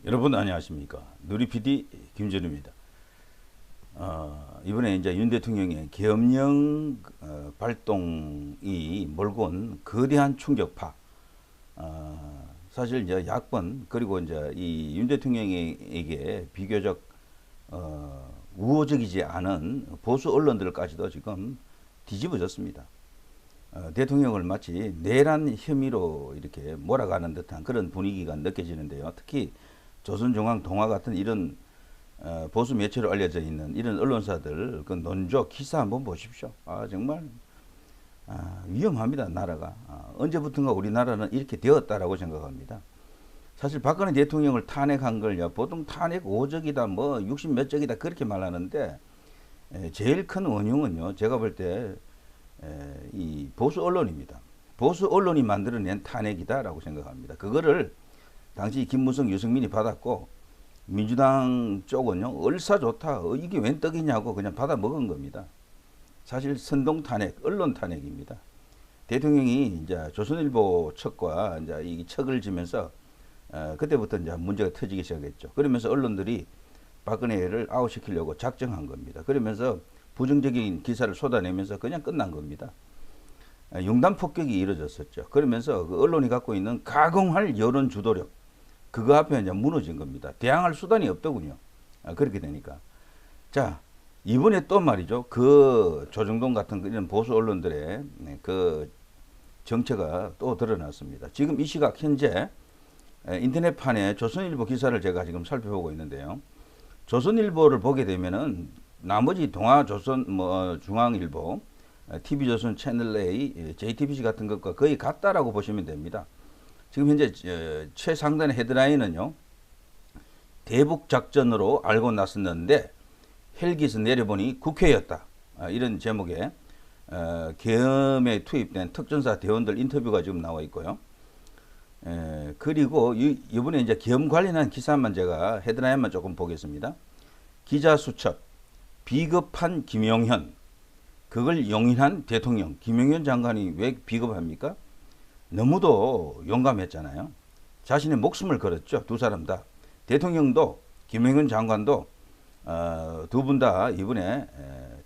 여러분 안녕하십니까? 누리 PD 김준우입니다. 이번에 이제 윤 대통령의 계엄령 발동이 몰고 온 거대한 충격파. 사실 이제 야권 그리고 이제 이 윤 대통령에게 비교적 우호적이지 않은 보수 언론들까지도 지금 뒤집어졌습니다. 대통령을 마치 내란 혐의로 이렇게 몰아가는 듯한 그런 분위기가 느껴지는데요. 특히 조선중앙 동아 같은 이런 보수 매체로 알려져 있는 이런 언론사들 그 논조 기사 한번 보십시오. 정말 위험합니다. 나라가 언제부턴가 우리나라는 이렇게 되었다라고 생각합니다. 사실 박근혜 대통령을 탄핵한 걸요, 보통 탄핵 5적이다 뭐 60 몇 적이다 그렇게 말하는데 제일 큰 원흉은요, 제가 볼 때 이 보수 언론입니다. 보수 언론이 만들어낸 탄핵이다라고 생각합니다. 그거를 당시 김무성, 유승민이 받았고 민주당 쪽은요, 얼싸 좋다, 이게 웬 떡이냐고 그냥 받아 먹은 겁니다. 사실 선동 탄핵, 언론 탄핵입니다. 대통령이 이제 조선일보 척과 이제 이 척을 지면서 그때부터 이제 문제가 터지기 시작했죠. 그러면서 언론들이 박근혜를 아웃시키려고 작정한 겁니다. 그러면서 부정적인 기사를 쏟아내면서 그냥 끝난 겁니다. 융단 폭격이 이루어졌었죠. 그러면서 그 언론이 갖고 있는 가공할 여론 주도력, 그거 앞에 이제 무너진 겁니다. 대항할 수단이 없더군요. 그렇게 되니까. 자, 이번에 또 말이죠. 그 조정동 같은 이런 보수 언론들의 그 정체가 또 드러났습니다. 지금 이 시각 현재 인터넷판에 조선일보 기사를 제가 지금 살펴보고 있는데요. 조선일보를 보게 되면은 나머지 동아조선, 중앙일보, TV조선, 채널A, JTBC 같은 것과 거의 같다라고 보시면 됩니다. 지금 현재 최상단의 헤드라인은요, 대북 작전으로 알고 나섰는데 헬기에서 내려보니 국회였다. 이런 제목의 계엄에 투입된 특전사 대원들 인터뷰가 지금 나와 있고요. 그리고 이번에 이제 계엄 관련한 기사만 제가 헤드라인만 조금 보겠습니다. 기자 수첩, 비겁한 김용현, 그걸 용인한 대통령. 김용현 장관이 왜 비겁합니까? 너무도 용감했잖아요. 자신의 목숨을 걸었죠. 두 사람 다. 대통령도 김용현 장관도 두 분 다 이번에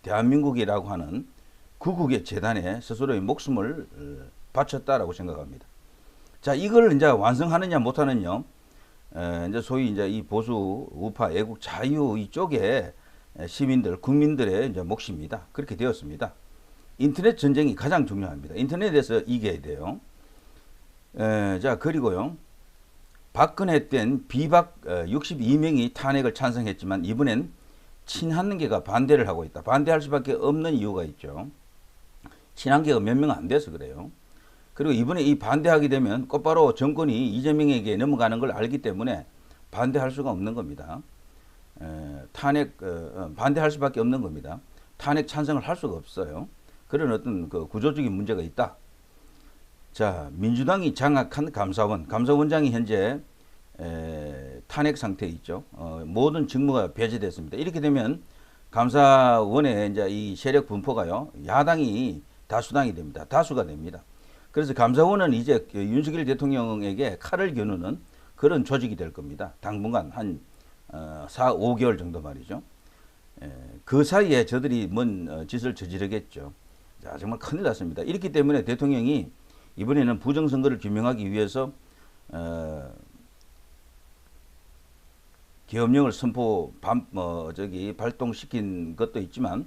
대한민국이라고 하는 구국의 재단에 스스로의 목숨을 바쳤다라고 생각합니다. 자, 이걸 이제 완성하느냐 못하느냐, 이제 소위 이제 이 보수 우파 애국 자유 이쪽에 시민들, 국민들의 이제 몫입니다. 그렇게 되었습니다. 인터넷 전쟁이 가장 중요합니다. 인터넷에서 이겨야 돼요. 자, 그리고요, 박근혜 땐 비박 62명이 탄핵을 찬성했지만 이번엔 친한계가 반대를 하고 있다. 반대할 수밖에 없는 이유가 있죠. 친한계가 몇 명 안 돼서 그래요. 그리고 이번에 이 반대하게 되면 곧바로 정권이 이재명에게 넘어가는 걸 알기 때문에 반대할 수가 없는 겁니다. 탄핵 반대할 수밖에 없는 겁니다. 탄핵 찬성을 할 수가 없어요. 그런 어떤 그 구조적인 문제가 있다. 자, 민주당이 장악한 감사원장이 현재 탄핵 상태에 있죠. 모든 직무가 배제됐습니다. 이렇게 되면 감사원의 이제 이 세력 분포가요, 야당이 다수당이 됩니다. 다수가 됩니다. 그래서 감사원은 이제 윤석열 대통령에게 칼을 겨누는 그런 조직이 될 겁니다. 당분간 한 4, 5개월 정도 말이죠. 그 사이에 저들이 뭔 짓을 저지르겠죠. 자, 정말 큰일 났습니다. 이렇기 때문에 대통령이 이번에는 부정선거를 규명하기 위해서 계엄령을 발동시킨 것도 있지만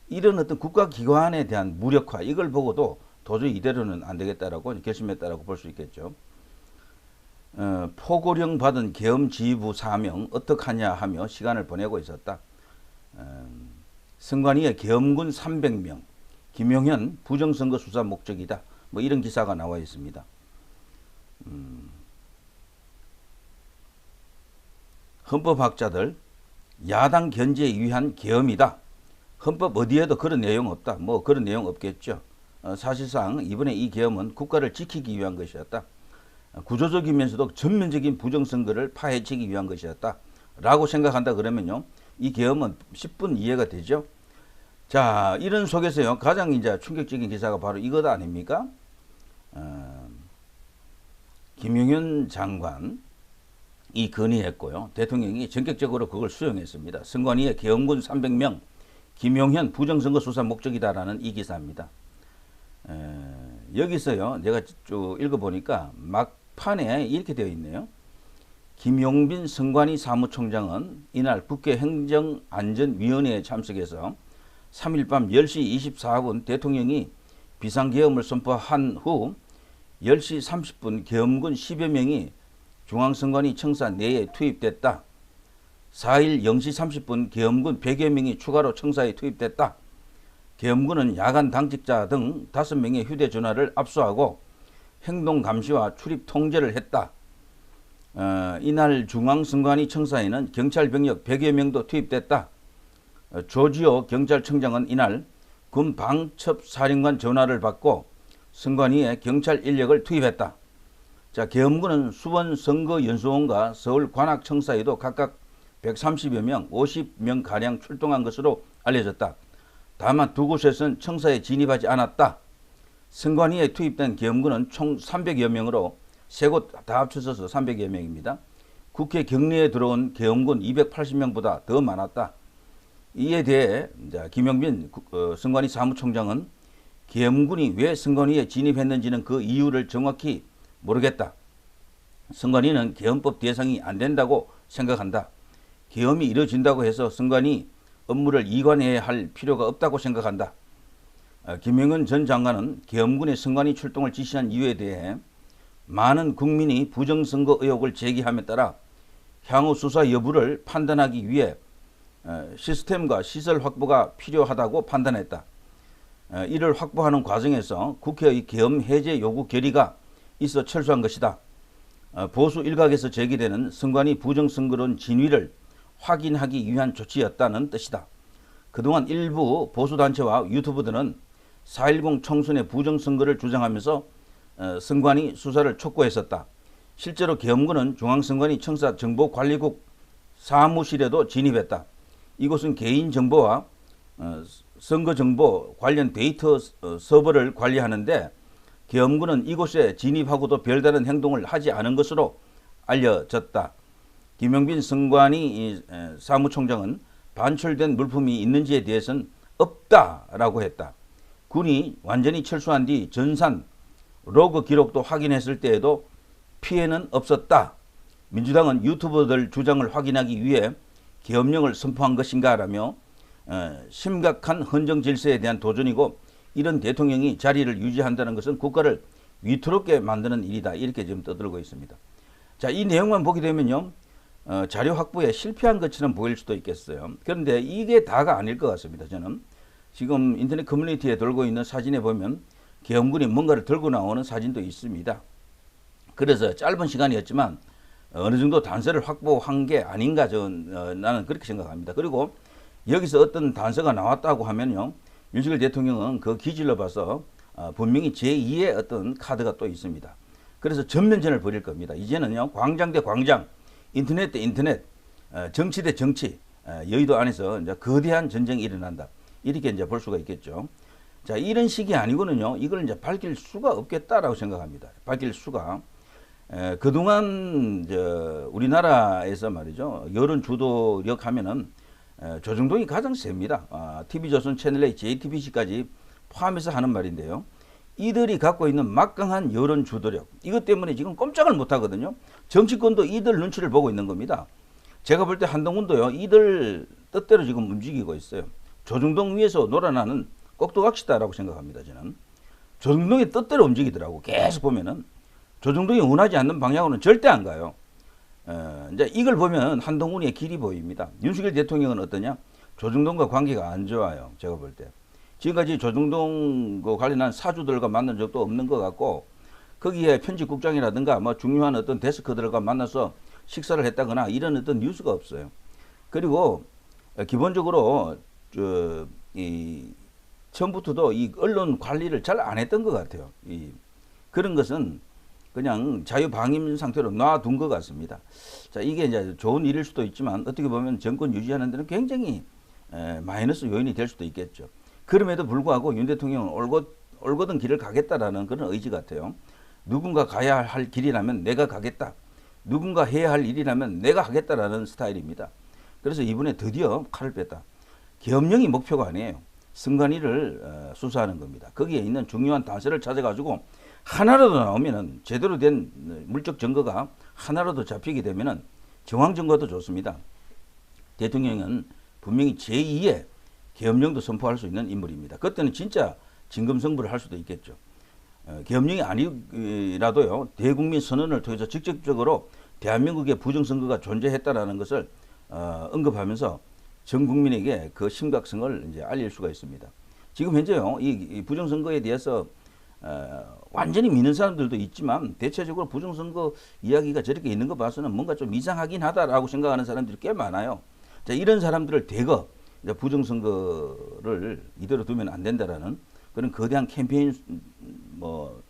이런 어떤 국가기관에 대한 무력화, 이걸 보고도 도저히 이대로는 안 되겠다라고 결심했다라고 볼 수 있겠죠. 포고령 받은 계엄지휘부 사명 어떡하냐 하며 시간을 보내고 있었다. 선관위의 계엄군 300명, 김용현 부정선거 수사 목적이다. 뭐 이런 기사가 나와 있습니다. 헌법학자들, 야당 견제에 위한 계엄이다. 헌법 어디에도 그런 내용 없다. 뭐 그런 내용 없겠죠. 사실상 이번에 이 계엄은 국가를 지키기 위한 것이었다. 구조적이면서도 전면적인 부정선거를 파헤치기 위한 것이었다. 라고 생각한다 그러면요, 이 계엄은 10분 이해가 되죠. 자, 이런 속에서요, 가장 이제 충격적인 기사가 바로 이것 아닙니까? 김용현 장관 이 건의했고요. 대통령이 전격적으로 그걸 수용했습니다. 선관위의 계엄군 300명, 김용현 부정선거 수사 목적이다라는 이 기사입니다. 여기서요, 내가 쭉 읽어보니까 막판에 이렇게 되어 있네요. 김용빈 선관위 사무총장은 이날 국회 행정안전위원회에 참석해서 3일 밤 10시 24분 대통령이 비상계엄을 선포한 후 10시 30분 계엄군 10여 명이 중앙선관위 청사 내에 투입됐다. 4일 0시 30분 계엄군 100여 명이 추가로 청사에 투입됐다. 계엄군은 야간 당직자 등 5명의 휴대전화를 압수하고 행동 감시와 출입 통제를 했다. 이날 중앙선관위 청사에는 경찰 병력 100여 명도 투입됐다. 조지호 경찰청장은 이날 군 방첩사령관 전화를 받고 선관위에 경찰 인력을 투입했다. 자, 계엄군은 수원 선거연수원과 서울 관악청사에도 각각 130여 명, 50명 가량 출동한 것으로 알려졌다. 다만 두 곳에서는 청사에 진입하지 않았다. 선관위에 투입된 계엄군은 총 300여 명으로 세 곳 다 합쳐서 300여 명입니다. 국회 격리에 들어온 계엄군 280명보다 더 많았다. 이에 대해 김용빈 선관위 사무총장은 계엄군이 왜 선관위에 진입했는지는 그 이유를 정확히 모르겠다. 선관위는 계엄법 대상이 안 된다고 생각한다. 계엄이 이뤄진다고 해서 선관위 업무를 이관해야 할 필요가 없다고 생각한다. 김영은 전 장관은 계엄군의 선관위 출동을 지시한 이유에 대해 많은 국민이 부정선거 의혹을 제기함에 따라 향후 수사 여부를 판단하기 위해 시스템과 시설 확보가 필요하다고 판단했다. 이를 확보하는 과정에서 국회의 계엄 해제 요구 결의가 있어 철수한 것이다. 보수 일각에서 제기되는 선관위 부정선거론 진위를 확인하기 위한 조치였다는 뜻이다. 그동안 일부 보수단체와 유튜브들은 4.10 총선의 부정선거를 주장하면서 선관위 수사를 촉구했었다. 실제로 계엄군은 중앙선관위 청사 정보관리국 사무실에도 진입했다. 이곳은 개인정보와 선거정보 관련 데이터 서버를 관리하는데 계엄군은 이곳에 진입하고도 별다른 행동을 하지 않은 것으로 알려졌다. 김용빈 선관위 사무총장은 반출된 물품이 있는지에 대해서는 없다라고 했다. 군이 완전히 철수한 뒤 전산 로그 기록도 확인했을 때에도 피해는 없었다. 민주당은 유튜버들 주장을 확인하기 위해 계엄령을 선포한 것인가 라며 심각한 헌정 질서에 대한 도전이고 이런 대통령이 자리를 유지한다는 것은 국가를 위태롭게 만드는 일이다. 이렇게 지금 떠들고 있습니다. 자, 이 내용만 보게 되면요. 자료 확보에 실패한 것처럼 보일 수도 있겠어요. 그런데 이게 다가 아닐 것 같습니다. 저는 지금 인터넷 커뮤니티에 돌고 있는 사진에 보면 계엄군이 뭔가를 들고 나오는 사진도 있습니다. 그래서 짧은 시간이었지만 어느 정도 단서를 확보한 게 아닌가 나는 그렇게 생각합니다. 그리고 여기서 어떤 단서가 나왔다고 하면요. 윤석열 대통령은 그 기질로 봐서 분명히 제2의 어떤 카드가 또 있습니다. 그래서 전면전을 벌일 겁니다. 이제는요. 광장 대 광장, 인터넷 대 인터넷, 정치 대 정치, 여의도 안에서 이제 거대한 전쟁이 일어난다. 이렇게 이제 볼 수가 있겠죠. 자, 이런 식이 아니고는요. 이걸 이제 밝힐 수가 없겠다라고 생각합니다. 밝힐 수가. 그동안 우리나라에서 말이죠. 여론 주도력 하면은 조중동이 가장 셉니다. TV조선 채널A, JTBC까지 포함해서 하는 말인데요. 이들이 갖고 있는 막강한 여론 주도력, 이것 때문에 지금 꼼짝을 못 하거든요. 정치권도 이들 눈치를 보고 있는 겁니다. 제가 볼 때 한동훈도요, 이들 뜻대로 지금 움직이고 있어요. 조중동 위에서 놀아나는 꼭두각시다라고 생각합니다. 저는 조중동의 뜻대로 움직이더라고. 계속 보면은 조중동이 원하지 않는 방향으로는 절대 안 가요. 이제 이걸 보면 한동훈의 길이 보입니다. 윤석열 대통령은 어떠냐? 조중동과 관계가 안 좋아요. 제가 볼 때. 지금까지 조중동 관련한 사주들과 만난 적도 없는 것 같고, 거기에 편집국장이라든가 뭐 중요한 어떤 데스크들과 만나서 식사를 했다거나 이런 어떤 뉴스가 없어요. 그리고 기본적으로 처음부터도 이 언론 관리를 잘 안 했던 것 같아요. 그런 것은 그냥 자유방임 상태로 놔둔 것 같습니다. 자, 이게 이제 좋은 일일 수도 있지만 어떻게 보면 정권 유지하는 데는 굉장히 마이너스 요인이 될 수도 있겠죠. 그럼에도 불구하고 윤 대통령은 올곧은 길을 가겠다라는 그런 의지 같아요. 누군가 가야 할 길이라면 내가 가겠다. 누군가 해야 할 일이라면 내가 하겠다라는 스타일입니다. 그래서 이번에 드디어 칼을 뺐다. 계엄령이 목표가 아니에요. 선관위를 수사하는 겁니다. 거기에 있는 중요한 단서를 찾아가지고 하나라도 나오면은 제대로 된 물적 증거가 하나라도 잡히게 되면은 정황 증거도 좋습니다. 대통령은 분명히 제2의 계엄령도 선포할 수 있는 인물입니다. 그때는 진짜 진검승부를 할 수도 있겠죠. 계엄령이 아니라도요, 대국민 선언을 통해서 직접적으로 대한민국의 부정선거가 존재했다라는 것을 언급하면서 전 국민에게 그 심각성을 이제 알릴 수가 있습니다. 지금 현재요, 이 부정선거에 대해서 완전히 믿는 사람들도 있지만 대체적으로 부정선거 이야기가 저렇게 있는 거 봐서는 뭔가 좀 이상하긴 하다라고 생각하는 사람들이 꽤 많아요. 자, 이런 사람들을 대거 이제 부정선거를 이대로 두면 안 된다라는 그런 거대한 캠페인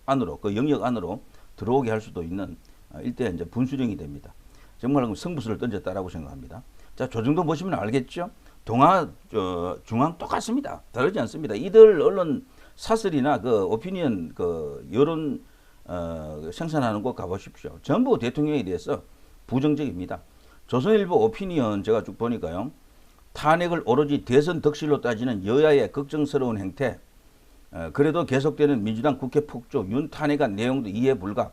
안으로, 그 영역 안으로 들어오게 할 수도 있는 일대 이제 분수령이 됩니다. 정말 승부수를 던졌다라고 생각합니다. 자, 조정동 보시면 알겠죠? 동아, 중앙 똑같습니다. 다르지 않습니다. 이들 언론 사설이나 그 오피니언, 그 여론 생산하는 곳 가보십시오. 전부 대통령에 대해서 부정적입니다. 조선일보 오피니언 제가 쭉 보니까요, 탄핵을 오로지 대선 덕실로 따지는 여야의 걱정스러운 행태, 그래도 계속되는 민주당 국회 폭조, 윤 탄핵안 내용도 이해 불가.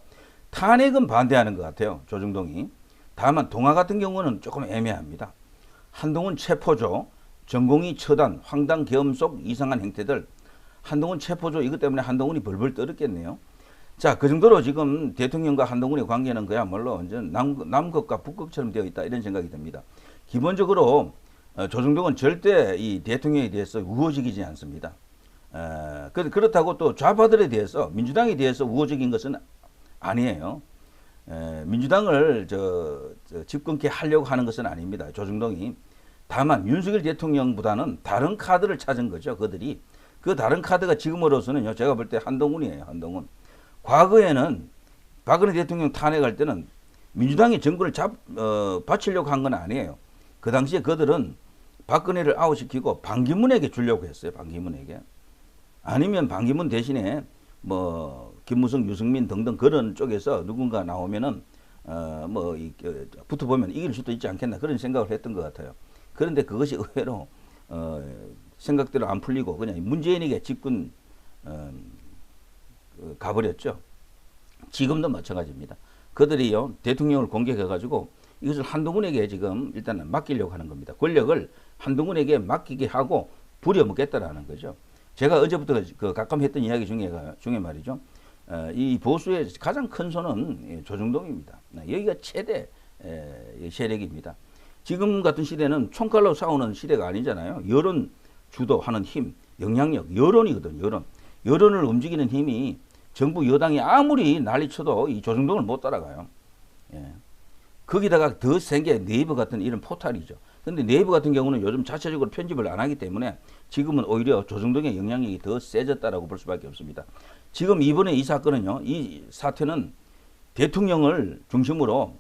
탄핵은 반대하는 것 같아요, 조정동이. 다만 동아 같은 경우는 조금 애매합니다. 한동훈 체포조, 전공의 처단, 황당 계엄 속 이상한 행태들. 한동훈 체포조 이것 때문에 한동훈이 벌벌 떨었겠네요. 자, 그 정도로 지금 대통령과 한동훈의 관계는 그야말로 완전 남극과 북극처럼 되어 있다, 이런 생각이 듭니다. 기본적으로 조정동은 절대 이 대통령에 대해서 우호적이지 않습니다. 그렇다고 또 좌파들에 대해서, 민주당에 대해서 우호적인 것은 아니에요. 민주당을 집권케 하려고 하는 것은 아닙니다, 조정동이. 다만 윤석열 대통령보다는 다른 카드를 찾은 거죠, 그들이. 그 다른 카드가 지금으로서는요, 제가 볼 때 한동훈이에요, 한동훈. 과거에는 박근혜 대통령 탄핵할 때는 민주당이 정권을 바치려고 한 건 아니에요. 그 당시에 그들은 박근혜를 아웃시키고 반기문에게 주려고 했어요, 반기문에게. 아니면 반기문 대신에 김무성, 유승민 등등 그런 쪽에서 누군가 나오면은 붙어보면 이길 수도 있지 않겠나, 그런 생각을 했던 것 같아요. 그런데 그것이 의외로 생각대로 안 풀리고 그냥 문재인에게 집권 가버렸죠. 지금도 마찬가지입니다. 그들이요, 대통령을 공격해가지고 이것을 한동훈에게 지금 일단은 맡기려고 하는 겁니다. 권력을 한동훈에게 맡기게 하고 부려먹겠다라는 거죠. 제가 어제부터 가끔 했던 이야기 중에 말이죠, 이 보수의 가장 큰 손은 조정동입니다. 여기가 최대 세력입니다. 지금 같은 시대는 총칼로 싸우는 시대가 아니잖아요. 여론 주도하는 힘, 영향력, 여론이거든, 여론. 여론을 움직이는 힘이 정부 여당이 아무리 난리쳐도 이 조정동을 못 따라가요. 예. 거기다가 더 센 게 네이버 같은 이런 포탈이죠. 근데 네이버 같은 경우는 요즘 자체적으로 편집을 안 하기 때문에 지금은 오히려 조정동의 영향력이 더 세졌다라고 볼 수밖에 없습니다. 지금 이번에 이 사건은요, 이 사태는 대통령을 중심으로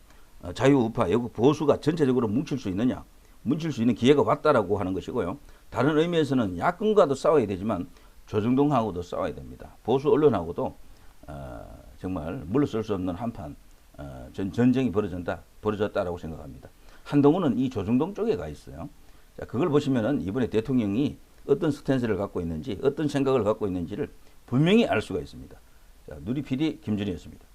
자유우파, 여기 보수가 전체적으로 뭉칠 수 있느냐, 뭉칠 수 있는 기회가 왔다라고 하는 것이고요. 다른 의미에서는 야권과도 싸워야 되지만 조정동하고도 싸워야 됩니다. 보수 언론하고도 정말 물러설 수 없는 한판 전쟁이 벌어졌다라고 생각합니다. 한동훈은 이 조정동 쪽에 가 있어요. 자, 그걸 보시면은 이번에 대통령이 어떤 스탠스를 갖고 있는지, 어떤 생각을 갖고 있는지를 분명히 알 수가 있습니다. 자, 누리 PD 김준희였습니다.